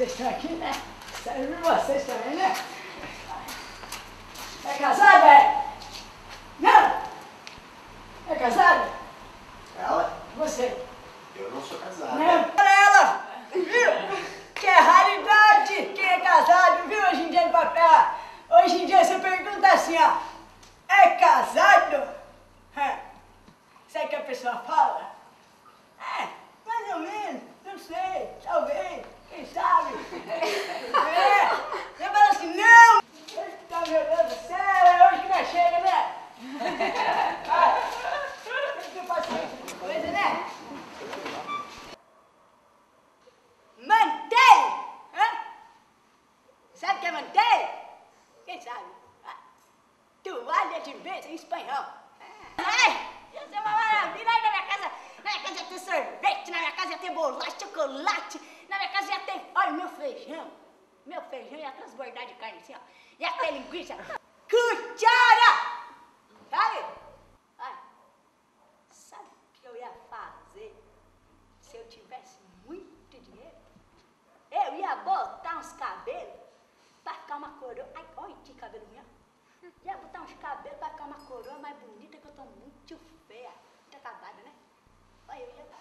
Vocês estão aqui, né? Serve vocês também, né? É casada, é? Não! É casada? Ela? Você? Eu não sou casado. Não. Olha ela! Viu? Que é raridade quem é casado, viu? Hoje em dia no papel. Hoje em dia você pergunta assim, ó. É casado? Sabe o que a pessoa fala? Mais ou menos. Não sei. Talvez. Quem sabe? Você fala assim, não! Eita, meu Deus do céu, é hoje que nós chega, né? Tem que ter paciência com coisa, né? Mantém! Sabe o que é mantém? Quem sabe? Toalha de mesa em espanhol. Ia ser uma maravilha. Aí na minha casa ia ter sorvete, na minha casa ia ter bolacha, chocolate, na minha casa ia ter, olha, meu feijão ia transbordar de carne assim, ó. Ia ter linguiça. Cuchara! Sabe? Olha, sabe o que eu ia fazer se eu tivesse muito dinheiro? Eu ia botar uns cabelos pra ficar uma coroa. Ai, olha que cabelo meu. Ia botar uns cabelos pra ficar uma coroa mais bonita, que eu tô muito feia. Muito acabada, né? Olha, eu ia dar.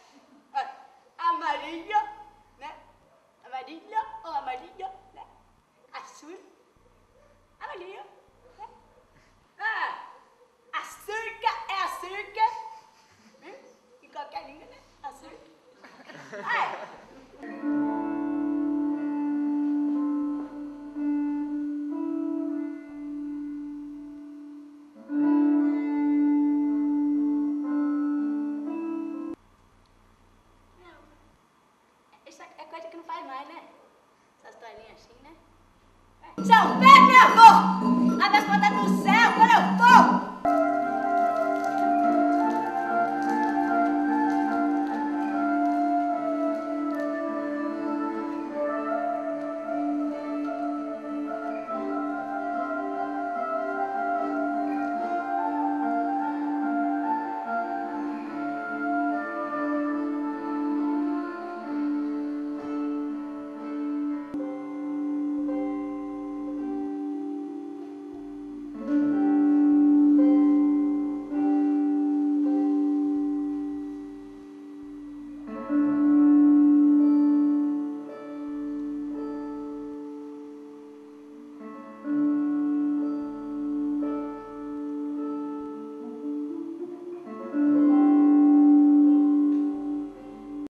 Olha, amarilha, né? Amarilha ou amarilha, né? Azul. Amarilha, né? Açúcar é açúcar. Em qualquer língua, né? Açúcar. Isso é coisa que não faz mais, né? Essas toalhinhas assim, né? São Pedro, meu avô! A minha conta do céu!